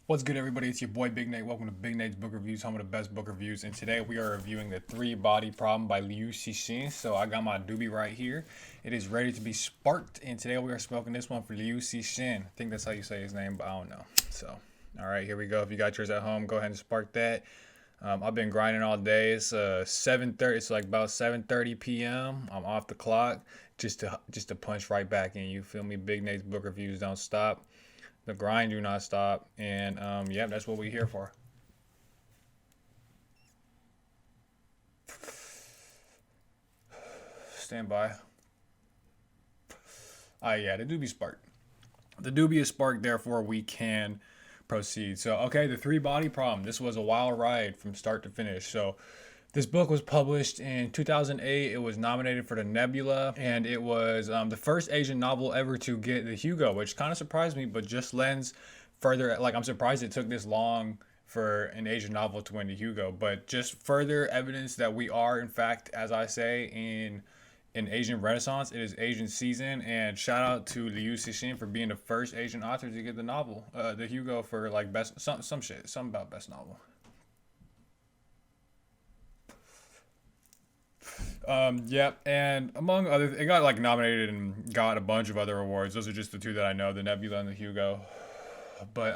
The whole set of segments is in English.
What's good, everybody? It's your boy Big Nate. Welcome to Big Nate's Book Reviews, home of the best book reviews. And today we are reviewing The Three Body Problem by Liu Cixin. So I got my doobie right here. It is ready to be sparked. And today we are smoking this one for Liu Cixin. I think that's how you say his name, but I don't know. So, all right, here we go. If you got yours at home, go ahead and spark that. I've been grinding all day. It's 7:30. It's like about 7:30 p.m. I'm off the clock just to punch right back in. You feel me? Big Nate's Book Reviews don't stop. The grind do not stop, and yeah, that's what we're here for. Stand by. Yeah, the doobie sparked. The doobie is sparked, therefore we can proceed. So, okay, The Three Body Problem. This was a wild ride from start to finish. So, this book was published in 2008. It was nominated for the Nebula, and it was the first Asian novel ever to get the Hugo, which kind of surprised me, but just lends further, like, I'm surprised it took this long for an Asian novel to win the Hugo, but just further evidence that we are, in fact, as I say, in Asian Renaissance. It is Asian season, and shout out to Liu Cixin for being the first Asian author to get the novel, the Hugo for like best, some shit, something about best novel. Yep, and among other, it got like nominated and got a bunch of other awards. Those are just the two that I know, the Nebula and the Hugo. But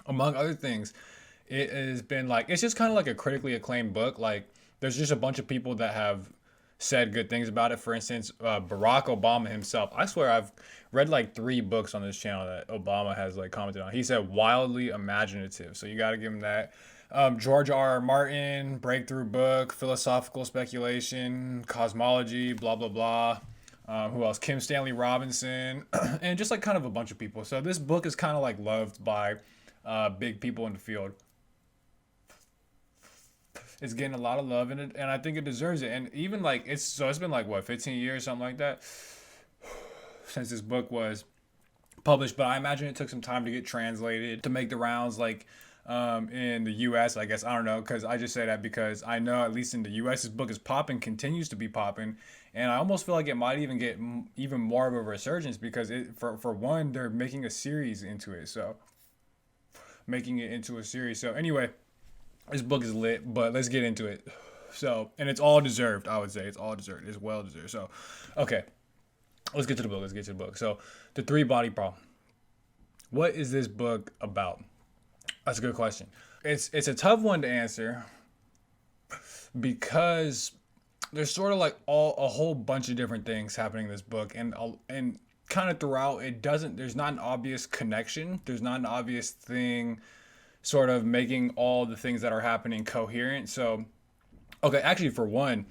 among other things, it has been like, it's just kind of like a critically acclaimed book. Like, there's just a bunch of people that have said good things about it. For instance, Barack Obama himself. I swear I've read like 3 books on this channel that Obama has like commented on. He said wildly imaginative, so you got to give him that. George R. Martin, breakthrough book, philosophical speculation, cosmology, blah blah blah. Who else? Kim Stanley Robinson, and just like kind of a bunch of people. So this book is kind of like loved by big people in the field. It's getting a lot of love in it, and I think it deserves it. And even like it's been like what, 15 years, something like that, since this book was published. But I imagine it took some time to get translated, to make the rounds, like in the U.S. I guess, I don't know, because I just say that because I know at least in the U.S. this book is popping, continues to be popping, and I almost feel like it might even get even more of a resurgence because for one, they're making a series into it. So making it into a series. So anyway, this book is lit, but let's get into it. So, and it's all deserved, I would say. It's all deserved. It's well deserved. So, okay. Let's get to the book. Let's get to the book. So, The Three Body Problem. What is this book about? That's a good question. It's a tough one to answer because there's sort of like a whole bunch of different things happening in this book, and kind of throughout there's not an obvious connection. There's not an obvious thing sort of making all the things that are happening coherent. So, okay, actually, for one,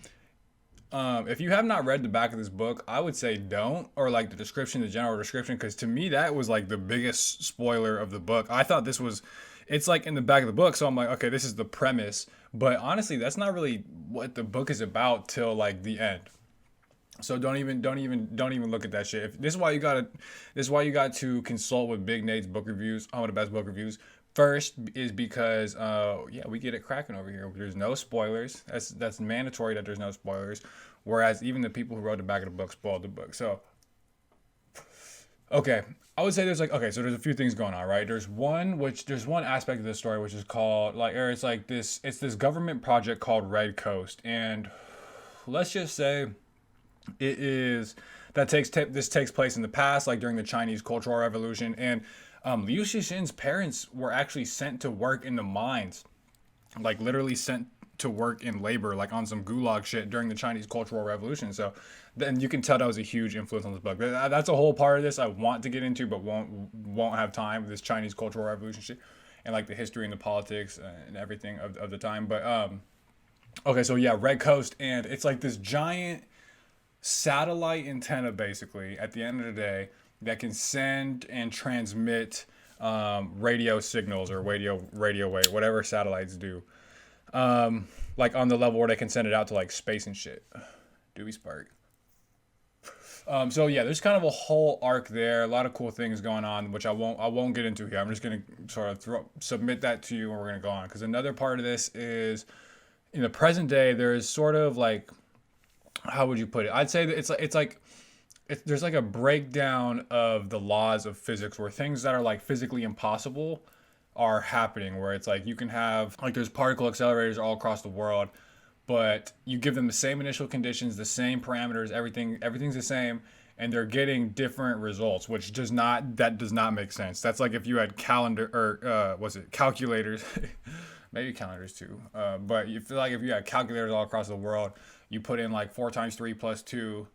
if you have not read the back of this book, I would say don't, or like the description, the general description, because to me that was like the biggest spoiler of the book. I thought it's like in the back of the book, so I'm like, okay, this is the premise, but honestly, that's not really what the book is about till like the end. So don't even look at that shit. This is why you got to consult with Big Nate's Book Reviews, one of the best book reviews. First is because yeah, we get it cracking over here. There's no spoilers. That's mandatory that there's no spoilers. Whereas even the people who wrote the back of the book spoiled the book. So okay, I would say there's there's a few things going on, right? There's one aspect of this story which is called it's this government project called Red Coast, and let's just say this takes place in the past, like during the Chinese Cultural Revolution, and Liu Cixin's parents were actually sent to work in the mines, like literally sent to work in labor, like on some gulag shit during the Chinese Cultural Revolution. So then you can tell that was a huge influence on this book. That's a whole part of this I want to get into, but won't have time. This Chinese Cultural Revolution shit and like the history and the politics and everything of the time. But okay, so yeah, Red Coast, and it's like this giant satellite antenna basically at the end of the day that can send and transmit radio signals or radio wave, whatever satellites do. Like on the level where they can send it out to like space and shit. Doobie Spark. So yeah, there's kind of a whole arc there, a lot of cool things going on, which I won't get into here. I'm just gonna sort of submit that to you, and we're gonna go on, because another part of this is in the present day. There is sort of like, how would you put it? I'd say that there's like a breakdown of the laws of physics, where things that are like physically impossible are happening, where it's like you can have like there's particle accelerators all across the world, but you give them the same initial conditions, the same parameters, everything's the same, and they're getting different results, which does not make sense. That's like if you had calendar or was it calculators, maybe calendars too, but you feel like if you had calculators all across the world, you put in like 4 times 3 plus 2.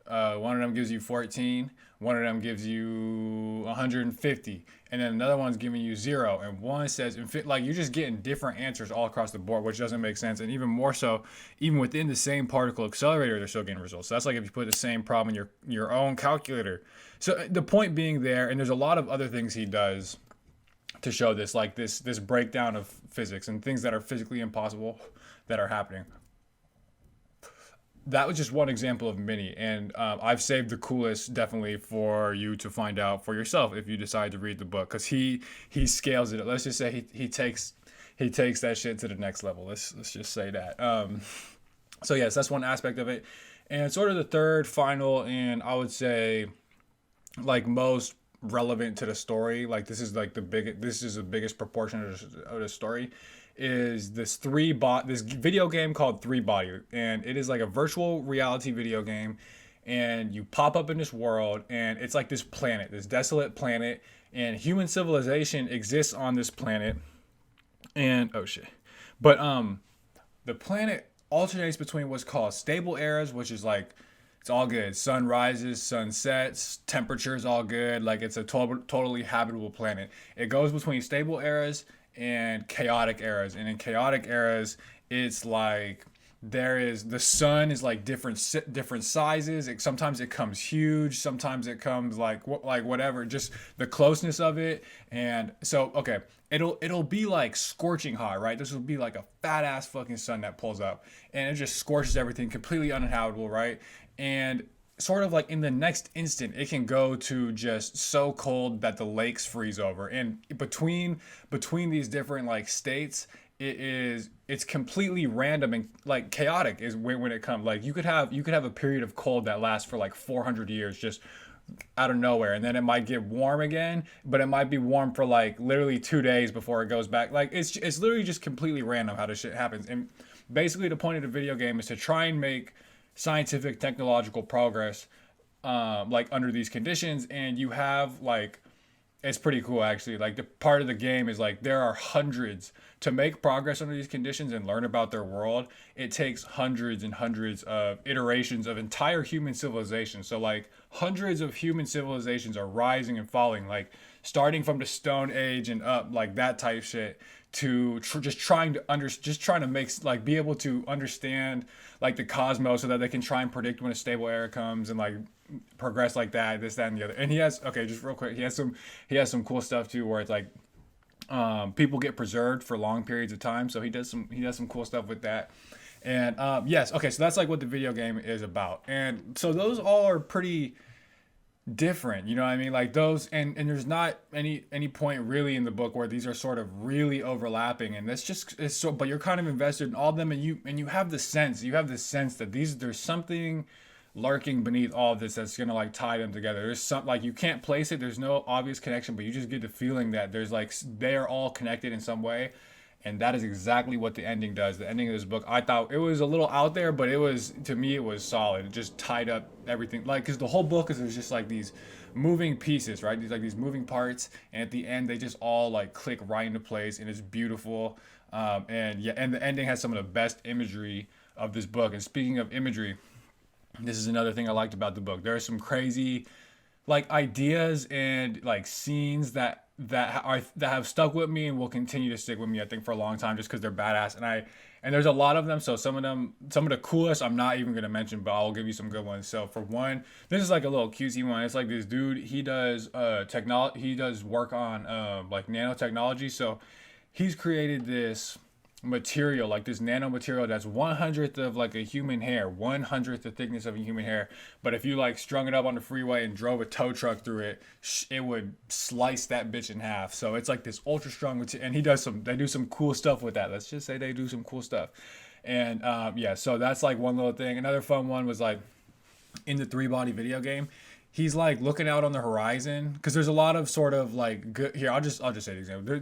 One of them gives you 14. One of them gives you 150, and then another one's giving you 0. And one says, like you're just getting different answers all across the board, which doesn't make sense. And even more so, even within the same particle accelerator, they're still getting results. So that's like if you put the same problem in your own calculator. So the point being there, and there's a lot of other things he does to show this, like this breakdown of physics and things that are physically impossible that are happening. That was just one example of many, and I've saved the coolest definitely for you to find out for yourself if you decide to read the book, because he scales it. Let's just say he takes that shit to the next level. Let's just say that. So yes, that's one aspect of it, and sort of the third, final, and I would say like most relevant to the story. Like this is like the biggest proportion of the story. Is this this video game called 3 Body, and it is like a virtual reality video game, and you pop up in this world, and it's like this planet, this desolate planet, and human civilization exists on this planet, and oh shit, but the planet alternates between what's called stable eras, which is like it's all good, sun rises, sun sets, temperature's all good, like it's a totally habitable planet. It goes between stable eras and chaotic eras, and in chaotic eras it's like the sun is like different sizes. Sometimes it comes huge, sometimes it comes like whatever, just the closeness of it. And so okay, it'll be like scorching hot, right? This will be like a fat ass fucking sun that pulls up, and it just scorches everything, completely uninhabitable, right? And sort of like in the next instant it can go to just so cold that the lakes freeze over. And between these different like states, it's completely random and like chaotic is when it comes. Like you could have a period of cold that lasts for like 400 years just out of nowhere, and then it might get warm again, but it might be warm for like literally 2 days before it goes back. Like it's literally just completely random how this shit happens. And basically the point of the video game is to try and make scientific technological progress like under these conditions. And you have like, it's pretty cool actually, like the part of the game is like there are hundreds to make progress under these conditions and learn about their world. It takes hundreds and hundreds of iterations of entire human civilization. So like hundreds of human civilizations are rising and falling, like starting from the Stone Age and up, like that type shit, to just trying to make like be able to understand like the cosmos so that they can try and predict when a stable era comes and like progress like that, this, that, and the other. And he has, okay, just real quick, he has some cool stuff too, where it's like people get preserved for long periods of time. So he does some cool stuff with that. And yes, okay, so that's like what the video game is about. And so those all are pretty different, you know what I mean? Like those, and there's not any point really in the book where these are sort of really overlapping, and it's so, but you're kind of invested in all of them, and you have the sense that there's something lurking beneath all of this that's gonna like tie them together. There's some, like, you can't place it, there's no obvious connection, but you just get the feeling that there's like they are all connected in some way. And that is exactly what the ending does. The ending of this book, I thought it was a little out there, but to me, it was solid. It just tied up everything. Like, because the whole book is just like these moving pieces, right? These moving parts. And at the end, they just all like click right into place, and it's beautiful. And the ending has some of the best imagery of this book. And speaking of imagery, this is another thing I liked about the book. There are some crazy like ideas and like scenes that have stuck with me and will continue to stick with me, I think, for a long time, just because they're badass. And there's a lot of them. So some of the coolest I'm not even gonna mention, but I'll give you some good ones. So for one, this is like a little cutesy one. It's like this dude, he does work on like nanotechnology. So he's created this material, like this nanomaterial that's 1/100th of like a human hair, 1/100th the thickness of a human hair. But if you like strung it up on the freeway and drove a tow truck through it, it would slice that bitch in half. So it's like this ultra strong material, and they do some cool stuff with that. Let's just say they do some cool stuff. And yeah, so that's like one little thing. Another fun one was like in the 3 Body video game, he's like looking out on the horizon, because there's a lot of sort of like good here. I'll just say the example.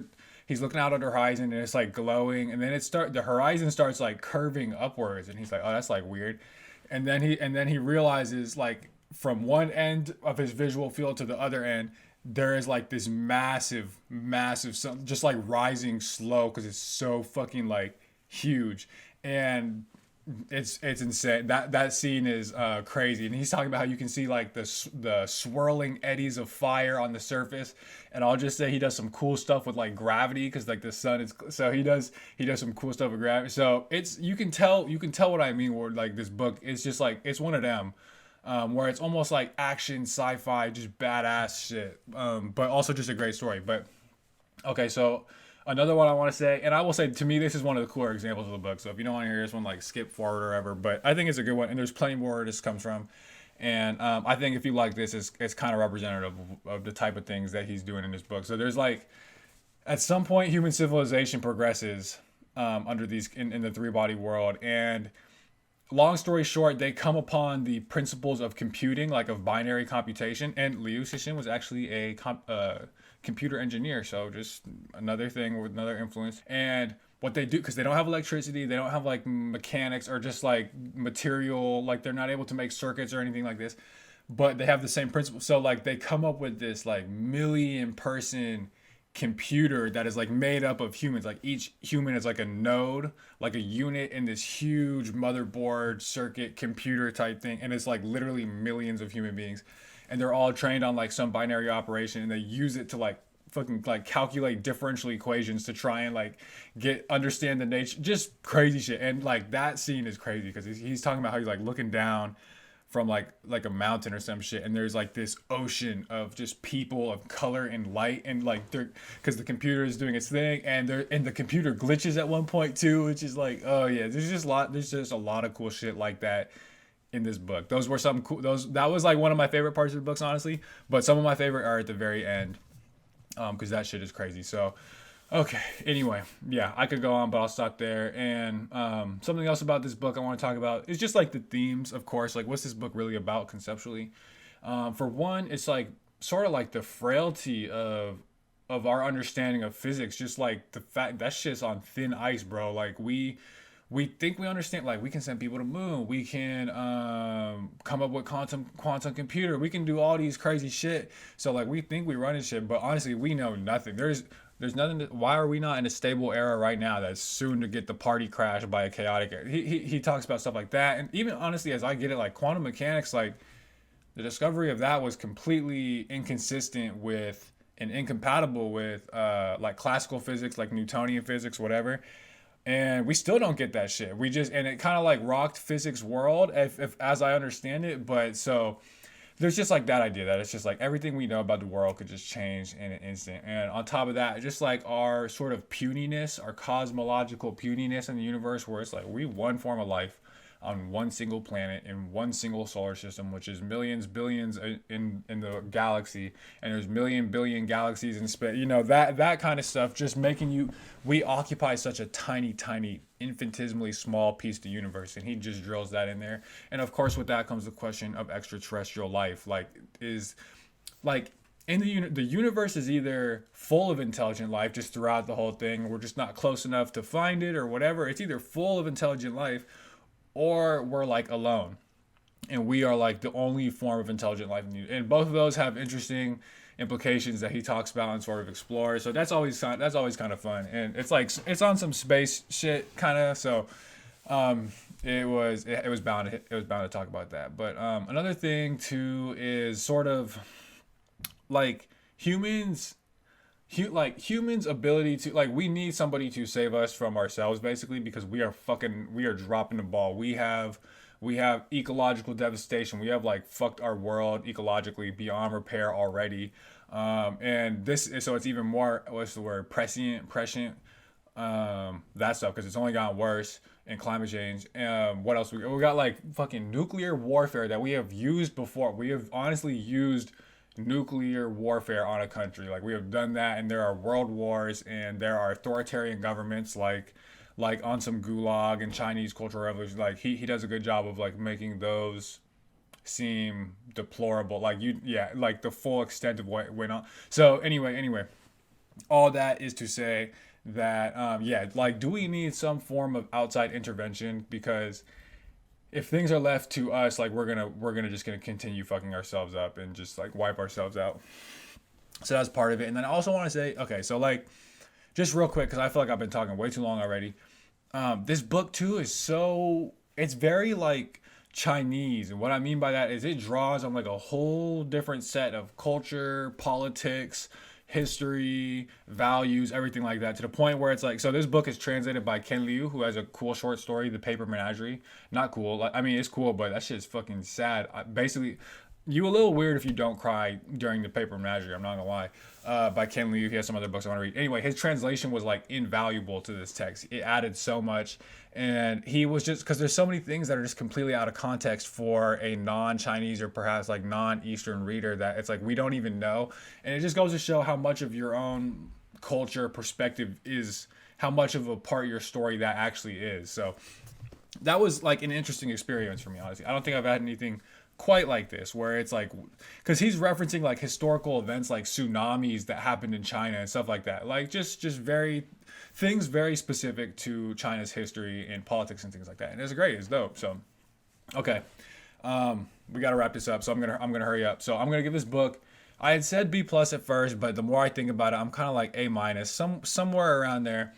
he's looking out at the horizon and it's like glowing, and then the horizon starts like curving upwards, and he's like, oh, that's like weird. And then he realizes, like, from one end of his visual field to the other end, there is like this massive sun just like rising slow because it's so fucking like huge. And it's insane. That scene is crazy, and he's talking about how you can see like the swirling eddies of fire on the surface. And I'll just say he does some cool stuff with like gravity, because like the sun is, so he does some cool stuff with gravity. So it's, you can tell what I mean, where like this book is just like, it's one of them, where it's almost like action sci-fi, just badass shit, but also just a great story. But okay, so another one I want to say, and I will say, to me, this is one of the cooler examples of the book. So if you don't want to hear this one, like, skip forward or whatever. But I think it's a good one, and there's plenty more where this comes from. And I think if you like this, it's kind of representative of the type of things that he's doing in this book. So there's like, at some point, human civilization progresses under these in the three body world, and long story short, they come upon the principles of computing, like of binary computation. And Liu Cixin was actually a computer engineer, so just another thing with another influence. And what they do, because they don't have electricity, they don't have like mechanics or just like material, like they're not able to make circuits or anything like this, but they have the same principle. So like they come up with this like million person computer that is like made up of humans. Like each human is like a node, like a unit in this huge motherboard circuit computer type thing, and it's like literally millions of human beings, and they're all trained on like some binary operation, and they use it to like fucking like calculate differential equations to try and like understand the nature, just crazy shit. And like that scene is crazy because he's talking about how he's like looking down from like a mountain or some shit, and there's like this ocean of just people of color and light, and like they're, because the computer is doing its thing, and the computer glitches at one point too, which is like, oh yeah, there's just a lot of cool shit like that in this book. Those were some cool, that was like one of my favorite parts of the books, honestly, but some of my favorite are at the very end, because that shit is crazy. So okay, anyway, yeah, I could go on, but I'll stop there. And something else about this book I want to talk about is just like the themes, of course. Like, what's this book really about conceptually? For one, it's like sort of like the frailty of our understanding of physics. Just like the fact that shit's on thin ice, bro. Like we think we understand, like we can send people to the moon, we can come up with quantum computer, we can do all these crazy shit. So like we think we run this shit, but honestly we know nothing. There's nothing why are we not in a stable era right now that's soon to get the party crashed by a chaotic era? He talks about stuff like that. And even honestly, as I get it, like quantum mechanics, like the discovery of that was completely inconsistent with and incompatible with like classical physics, like Newtonian physics, whatever. And we still don't get that shit. And it kind of like rocked physics world, if as I understand it. But so there's just like that idea that it's just like everything we know about the world could just change in an instant. And on top of that, just like our sort of puniness, our cosmological puniness in the universe, where it's like we one form of life on one single planet in one single solar system, which is millions, billions in the galaxy, and there's billion galaxies in space. You know, that kind of stuff, just making we occupy such a tiny, infinitesimally small piece of the universe, and he just drills that in there. And of course, with that comes the question of extraterrestrial life. Like, in the universe is either full of intelligent life just throughout the whole thing, we're just not close enough to find it or whatever. It's either full of intelligent life, or we're like alone, and we are like the only form of intelligent life. And both of those have interesting implications that he talks about and sort of explores. So that's always kind of fun, and it's like it's on some space shit kind of. So it was bound to talk about that. But another thing too is sort of like humans ability to, like, we need somebody to save us from ourselves, basically, because we are dropping the ball. We have ecological devastation. We have like fucked our world ecologically beyond repair already. And so it's even more, what's the word, prescient, that stuff, because it's only gotten worse in climate change. What else? We got like fucking nuclear warfare that we have used before. We have honestly used nuclear warfare on a country. Like, we have done that, and there are world wars, and there are authoritarian governments like on some gulag and Chinese Cultural Revolution. Like, he does a good job of like making those seem deplorable. Like, like the full extent of what went on. So anyway, all that is to say that yeah, like, do we need some form of outside intervention? Because if things are left to us, like, we're gonna just gonna continue fucking ourselves up and just like wipe ourselves out. So that's part of it. And then I also want to say, okay, so like, just real quick, because I feel like I've been talking way too long already. This book too is so, it's very like Chinese, and what I mean by that is it draws on like a whole different set of culture, politics, history, values, everything like that, to the point where it's like, so this book is translated by Ken Liu, who has a cool short story, The Paper Menagerie. Not cool, like, I mean, it's cool, but that shit is fucking sad. Basically, you a little weird if you don't cry during The Paper Menagerie, I'm not gonna lie. By Ken Liu. He has some other books I want to read. Anyway, his translation was like invaluable to this text. It added so much. And he was just, because there's so many things that are just completely out of context for a non-Chinese or perhaps like non-Eastern reader, that it's like we don't even know. And it just goes to show how much of your own culture perspective is, how much of a part of your story that actually is. So that was like an interesting experience for me, honestly. I don't think I've had anything quite like this, where it's like, because he's referencing like historical events like tsunamis that happened in China and stuff like that, like just very things very specific to China's history and politics and things like that. And it's great, it's dope. So okay, we got to wrap this up, so I'm gonna hurry up. So I'm gonna give this book, I had said B plus at first, but the more I think about it, I'm kind of like A minus, somewhere around there.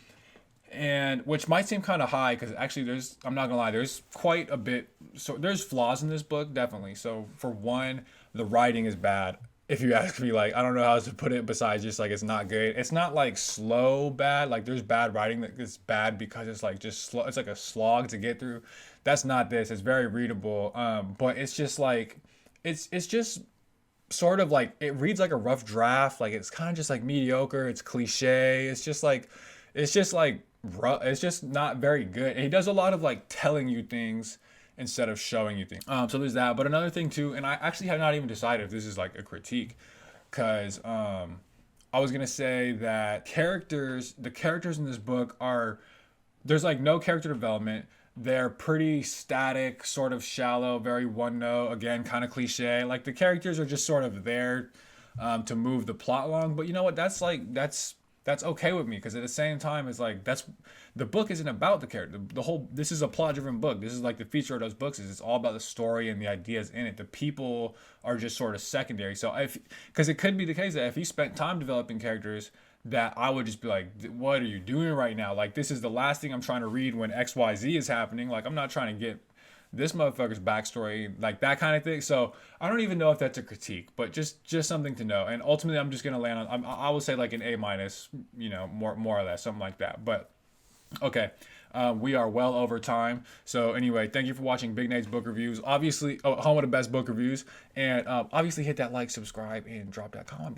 And which might seem kind of high, because actually there's, I'm not gonna lie, there's quite a bit, so there's flaws in this book, definitely. So for one, the writing is bad, if you ask me. Like, I don't know how else to put it besides just like it's not good. It's not like slow bad, like there's bad writing that is bad because it's like just slow, it's like a slog to get through. That's not this. It's very readable, but it's just like, it's just sort of like, it reads like a rough draft. Like, it's kind of just like mediocre, it's cliche, it's just like it's just not very good. And he does a lot of like telling you things instead of showing you things. So there's that. But another thing too, and I actually have not even decided if this is like a critique, because I was gonna say that the characters in this book are, there's like no character development. They're pretty static, sort of shallow, very one note. Again, kind of cliche. Like, the characters are just sort of there to move the plot along. But you know what? That's okay with me, because at the same time, it's like, that's, the book isn't about the character. The whole, this is a plot driven book. This is like the feature of those books, is it's all about the story and the ideas in it. The people are just sort of secondary. So because it could be the case that if he spent time developing characters, that I would just be like, what are you doing right now? Like, this is the last thing I'm trying to read when XYZ is happening. Like, I'm not trying to get this motherfucker's backstory, like that kind of thing. So I don't even know if that's a critique, but just something to know. And ultimately, I'm just gonna land on, I will say like an A minus, you know, more or less, something like that. But okay, we are well over time. So anyway, thank you for watching Big Nate's Book Reviews. Obviously, home of the best book reviews, and obviously hit that like, subscribe, and drop that comment.